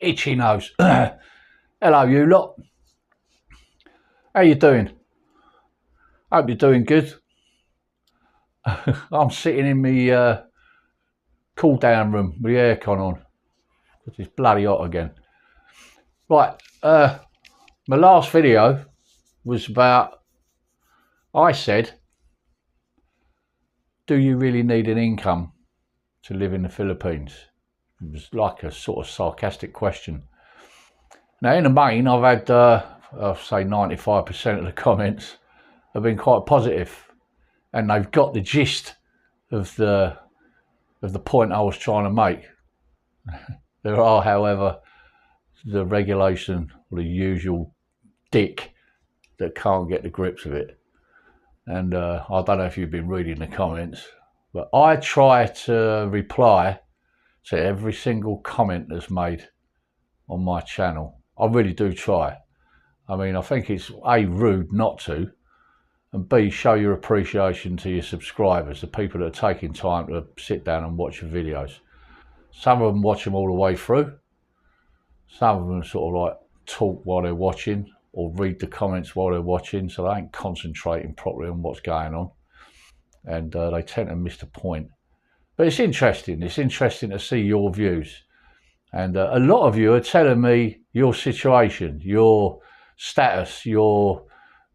Itchy nose. Hello, you lot. How you doing? Hope you're doing good. I'm sitting in my cool down room with the aircon on because it's bloody hot again. Right, my last video was about, I said, do you really need an income to live in the Philippines? It was like a sort of sarcastic question. Now, in the main, I've had, I'll say 95% of the comments have been quite positive, and they've got the gist of the point I was trying to make. There are, however, the regulation or the usual dick that can't get the grips of it. And I don't know if you've been reading the comments, but I try to reply to every single comment that's made on my channel. I really do try. I mean, I think it's A, rude not to, and B, show your appreciation to your subscribers, the people that are taking time to sit down and watch your videos. Some of them watch them all the way through. Some of them sort of like talk while they're watching or read the comments while they're watching, so they ain't concentrating properly on what's going on, and they tend to miss the point. But it's interesting. It's interesting to see your views, and a lot of you are telling me your situation, your status, your,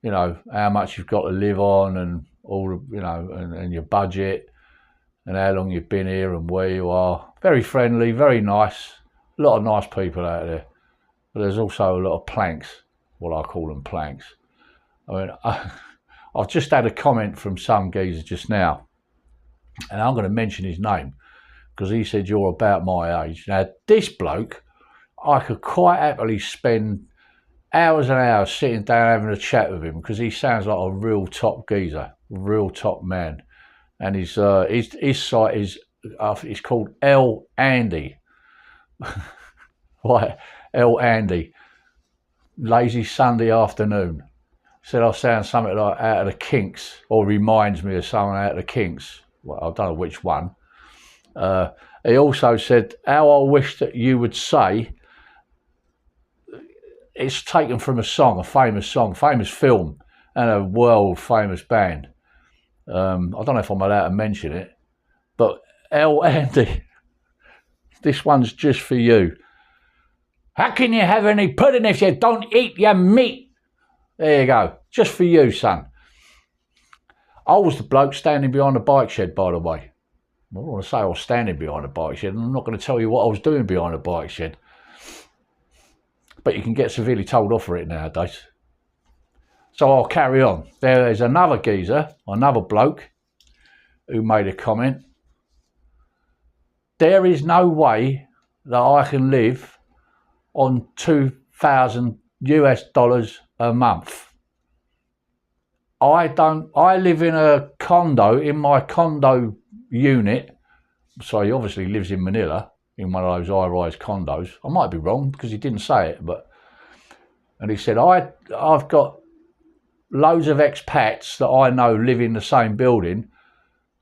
you know, how much you've got to live on, and all, you know, and your budget, and how long you've been here and where you are. Very friendly, very nice. A lot of nice people out there, but there's also a lot of planks. What I call them, planks. I mean, I've just had a comment from some geezer just now, and I'm going to mention his name because he said you're about my age. Now, this bloke, I could quite happily spend hours and hours sitting down having a chat with him because he sounds like a real top geezer, real top man. And his site is it's called El Andy. Right, El Andy. Lazy Sunday afternoon. Said I sound something like out of the Kinks, or reminds me of someone out of the Kinks. Well, I don't know which one. He also said, how I wish that you would say, it's taken from a song, famous film, and a world famous band. I don't know if I'm allowed to mention it, but El Andy, this one's just for you. How can you have any pudding if you don't eat your meat? There you go. Just for you, son. I was the bloke standing behind the bike shed, by the way. I don't want to say I was standing behind the bike shed, and I'm not going to tell you what I was doing behind the bike shed. But you can get severely told off for it nowadays. So I'll carry on. There is another geezer, another bloke, who made a comment. There is no way that I can live on $2,000 US a month. I live in a condo, in my condo unit. So he obviously lives in Manila, in one of those high-rise condos. I might be wrong because he didn't say it, and he said, I've got loads of expats that I know live in the same building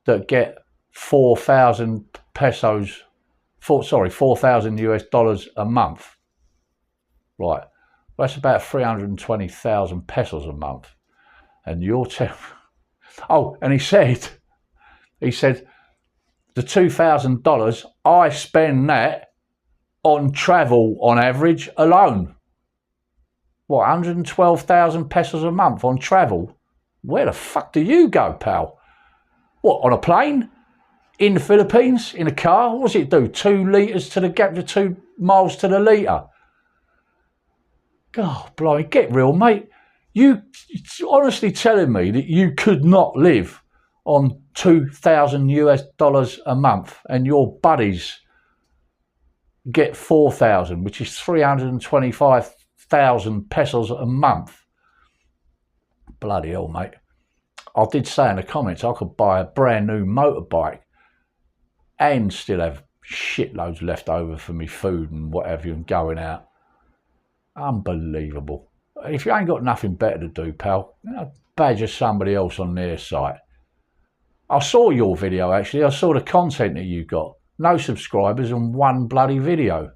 that get 4,000 pesos, 4,000 US a month. Right, that's about 320,000 pesos a month. And you're oh, and he said, the $2,000, I spend that on travel on average alone. What, 112,000 pesos a month on travel? Where the fuck do you go, pal? What, on a plane? In the Philippines? In a car? What does it do? 2 litres to the gap to 2 miles to the litre? God, blimey, get real, mate. You honestly telling me that you could not live on $2,000 US a month, and your buddies get 4,000, which is 325,000 pesos a month? Bloody hell, mate. I did say in the comments I could buy a brand new motorbike and still have shitloads left over for me food and whatever and going out. Unbelievable. If you ain't got nothing better to do, pal, badger somebody else on their site. I saw your video, actually. I saw the content that you got. No subscribers and 1 bloody video.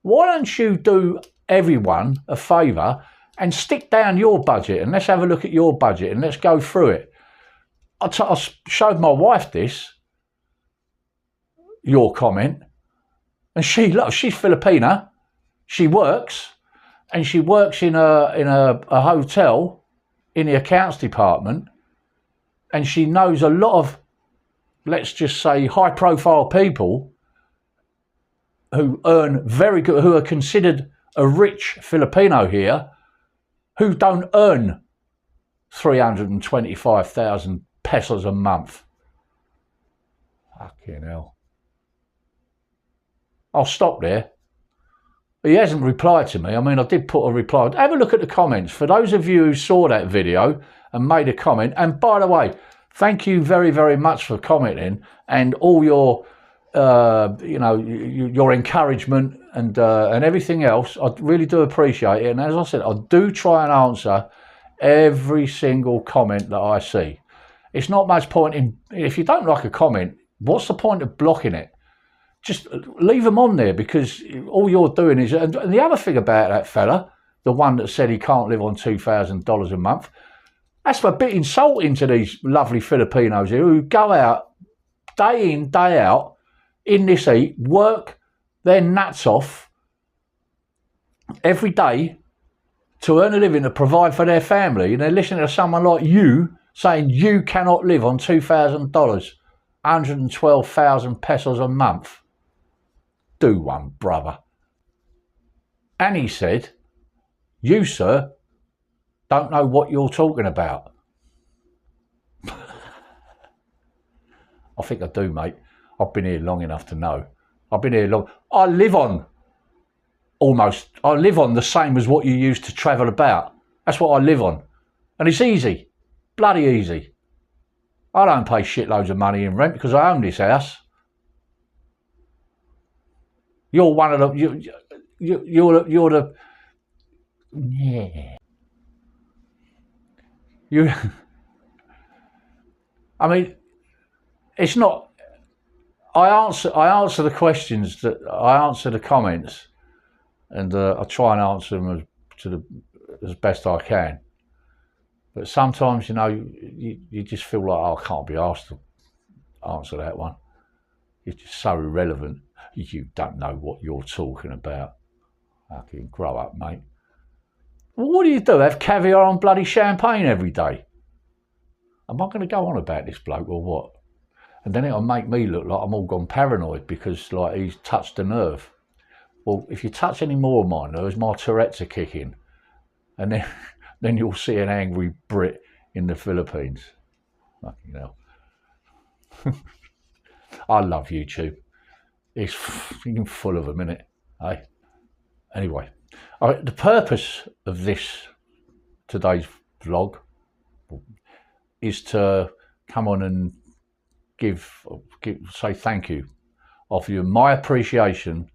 Why don't you do everyone a favour and stick down your budget, and let's have a look at your budget and let's go through it. I showed my wife this, your comment, and she's Filipina. She works, and she works in a hotel in the accounts department, and she knows a lot of, let's just say, high profile people who earn very good, who are considered a rich Filipino here, who don't earn 325,000 pesos a month. Fucking hell. I'll stop there. He hasn't replied to me. I mean, I did put a reply. Have a look at the comments. For those of you who saw that video and made a comment, and by the way, thank you very, very much for commenting and all your, your encouragement and everything else. I really do appreciate it. And as I said, I do try and answer every single comment that I see. It's not much point in, if you don't like a comment, what's the point of blocking it? Just leave them on there, because all you're doing is, and the other thing about that fella, the one that said he can't live on $2,000 a month, that's a bit insulting to these lovely Filipinos here who go out day in, day out in this heat, work their nuts off every day to earn a living, to provide for their family, and they're listening to someone like you saying you cannot live on $2,000, 112,000 pesos a month. Do one, brother. And he said, you, sir, don't know what you're talking about. I think I do, mate. I've been here long enough to know. I've been here long. I live on the same as what you use to travel about. That's what I live on. And it's easy. Bloody easy. I don't pay shitloads of money in rent because I own this house. You're one of the, you're the, yeah. I mean, it's not, I answer the questions, that I answer the comments, and I try and answer them as best I can. But sometimes, you just feel like, oh, I can't be asked to answer that one. It's just so irrelevant. You don't know what you're talking about. Fucking grow up, mate. Well, what do you do? Have caviar and bloody champagne every day? Am I going to go on about this bloke or what? And then it'll make me look like I'm all gone paranoid because, like, he's touched a nerve. Well, if you touch any more of my nerves, my Tourette's are kicking. And then you'll see an angry Brit in the Philippines. Fucking hell. I love YouTube. It's full of them, innit? Hey? Anyway, the purpose of today's vlog is to come on and say thank you, offer you my appreciation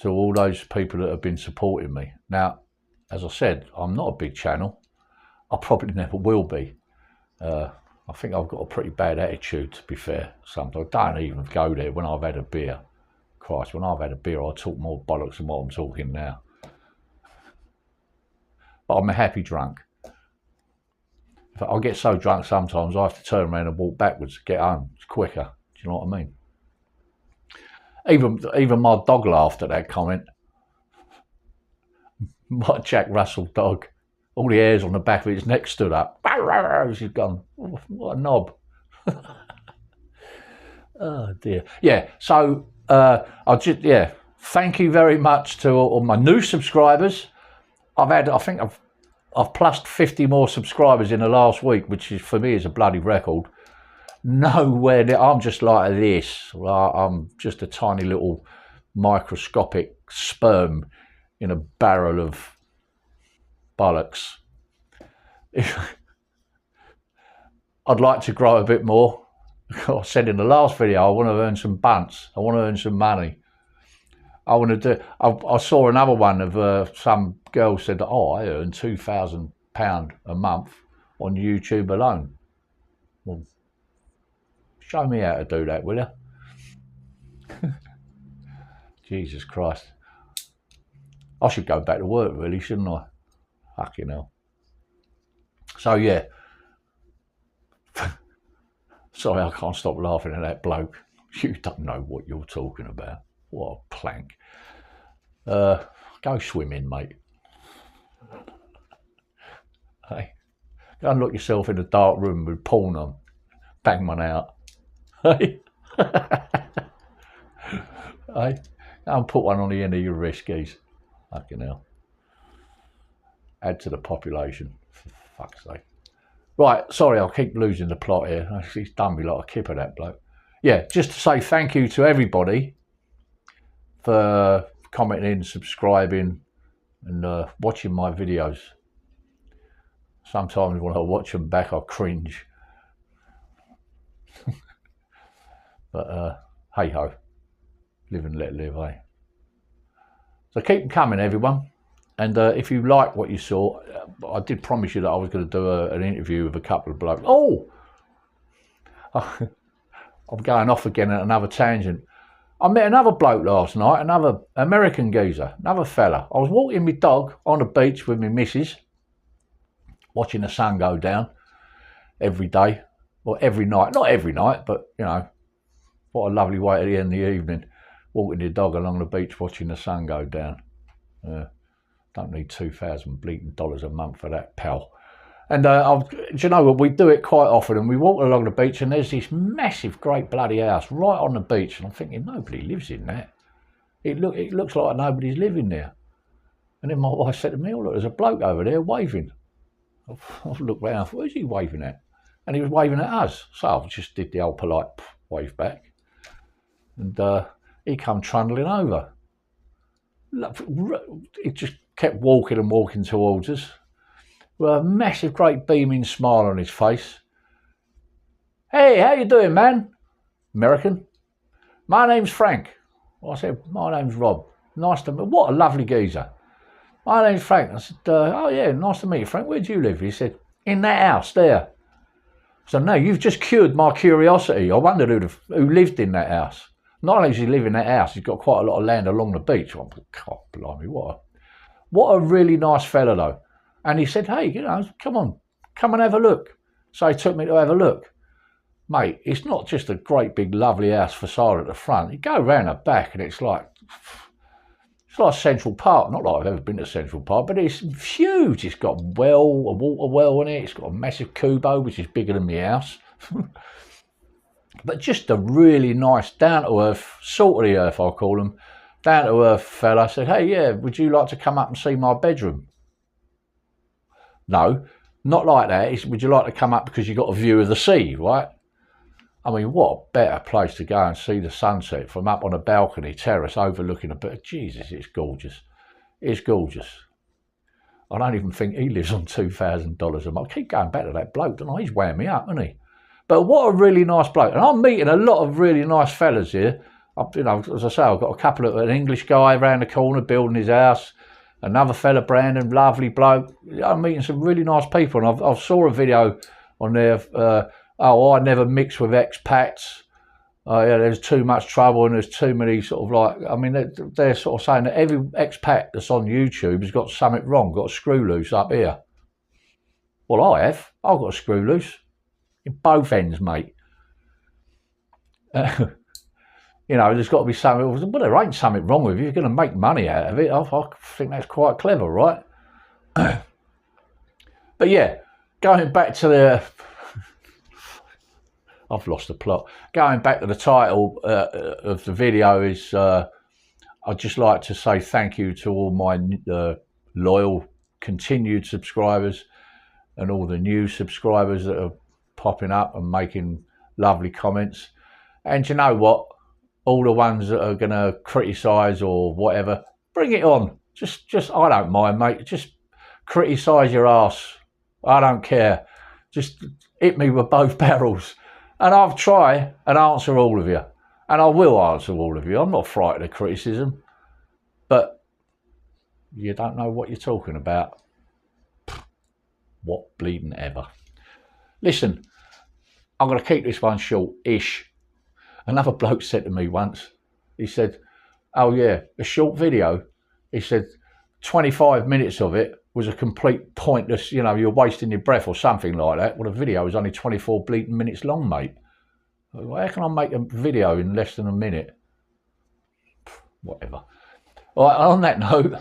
to all those people that have been supporting me. Now, as I said, I'm not a big channel. I probably never will be. I think I've got a pretty bad attitude, to be fair. Sometimes I don't even go there when I've had a beer. Christ, when I've had a beer, I talk more bollocks than what I'm talking now. But I'm a happy drunk. I get so drunk sometimes I have to turn around and walk backwards to get home. It's quicker. Do you know what I mean? Even my dog laughed at that comment. My Jack Russell dog. All the hairs on the back of his neck stood up. She's gone, oh, what a knob. Oh dear. Yeah, so thank you very much to all my new subscribers. I think I've plussed 50 more subscribers in the last week, which is, for me, is a bloody record. Nowhere near, I'm just like this. I'm just a tiny little microscopic sperm in a barrel of bollocks. I'd like to grow a bit more. I said in the last video, I want to earn some bunts. I want to earn some money. I want to do. I saw another one of some girl said that, oh, I earn £2,000 a month on YouTube alone. Well, show me how to do that, will you? Jesus Christ. I should go back to work, really, shouldn't I? Fucking hell. So, yeah. Sorry, I can't stop laughing at that bloke. You don't know what you're talking about. What a plank. Go swimming, mate. Hey, go and lock yourself in a dark room with porn on. Bang one out. Hey, hey, go and put one on the end of your wrist, geez. Fucking hell. Add to the population, for fuck's sake. Right, sorry, I'll keep losing the plot here. He's done me like a kipper, that bloke. Yeah, just to say thank you to everybody for commenting, subscribing, and watching my videos. Sometimes when I watch them back, I cringe. But hey ho, live and let live, eh? So keep them coming, everyone. And if you like what you saw, I did promise you that I was going to do an interview with a couple of blokes. Oh, I'm going off again at another tangent. I met another bloke last night, another American geezer, another fella. I was walking my dog on the beach with my missus, watching the sun go down every day, or every night. Not every night, but, you know, what a lovely way at the end of the evening, walking your dog along the beach, watching the sun go down. Don't need $2,000 a month for that, pal. And do you know what? We do it quite often, and we walk along the beach, and there's this massive, great bloody house right on the beach, and I'm thinking nobody lives in that. It looks like nobody's living there. And then my wife said to me, "Oh look, there's a bloke over there waving." I've looked round, where's he waving at? And he was waving at us, so I just did the old polite wave back, and he come trundling over. He just kept walking and walking towards us with a massive, great beaming smile on his face. "Hey, how you doing, man?" American. "My name's Frank." I said, "My name's Rob. Nice to meet you." What a lovely geezer. "My name's Frank." I said, "Oh yeah, nice to meet you, Frank. Where do you live?" He said, "In that house there." So no, you've just cured my curiosity. I wondered who lived in that house. Not only does he live in that house, he's got quite a lot of land along the beach. Oh, God, blimey, what a really nice fella, though. And he said, "Hey, you know, come on, come and have a look." So he took me to have a look. Mate, it's not just a great big lovely house facade at the front. You go round the back and it's like Central Park. Not like I've ever been to Central Park, but it's huge. It's got a water well in it. It's got a massive kubo, which is bigger than my house. But just a really nice, down-to-earth, salt of the earth, I'll call him, down-to-earth fella. I said, "Hey, yeah, would you like to come up and see my bedroom?" No, not like that. It's, would you like to come up because you got a view of the sea, right? I mean, what a better place to go and see the sunset from up on a balcony terrace overlooking a bit. Jesus, it's gorgeous. It's gorgeous. I don't even think he lives on $2,000 a month. I keep going back to that bloke, don't I? He's weighing me up, isn't he? But what a really nice bloke. And I'm meeting a lot of really nice fellas here. You know, as I say, I've got a couple of, an English guy around the corner building his house. Another fella, Brandon, lovely bloke. I'm meeting some really nice people. And I saw a video on there, I never mix with expats. Yeah, there's too much trouble and there's too many sort of like, I mean, they're sort of saying that every expat that's on YouTube has got something wrong, got a screw loose up here. Well, I have. I've got a screw loose. In both ends, mate. You know, there's got to be something. Well, there ain't something wrong with you. You're going to make money out of it. I think that's quite clever, right? But yeah, going back to the... I've lost the plot. Going back to the title of the video is, I'd just like to say thank you to all my loyal, continued subscribers and all the new subscribers that are popping up and making lovely comments. And you know what? All the ones that are going to criticise or whatever, bring it on. Just I don't mind, mate. Just criticise your ass. I don't care. Just hit me with both barrels. And I'll try and answer all of you. And I will answer all of you. I'm not frightened of criticism. But you don't know what you're talking about. What bleeding ever. Listen, I'm going to keep this one short-ish. Another bloke said to me once, he said, "Oh yeah, a short video." He said, 25 minutes of it was a complete pointless, you know, you're wasting your breath or something like that. Well, the video was only 24 bleeding minutes long, mate. How can I make a video in less than a minute? Whatever. All right, on that note,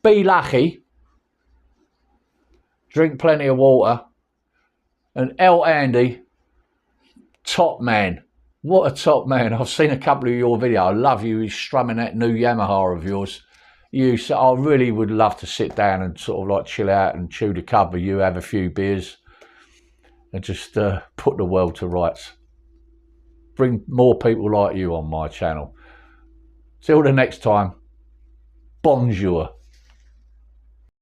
be lucky, drink plenty of water, and El Andy, top man. What a top man. I've seen a couple of your videos. I love you strumming that new Yamaha of yours. I really would love to sit down and sort of like chill out and chew the cud with you, have a few beers, and just put the world to rights. Bring more people like you on my channel. Till the next time, bonjour.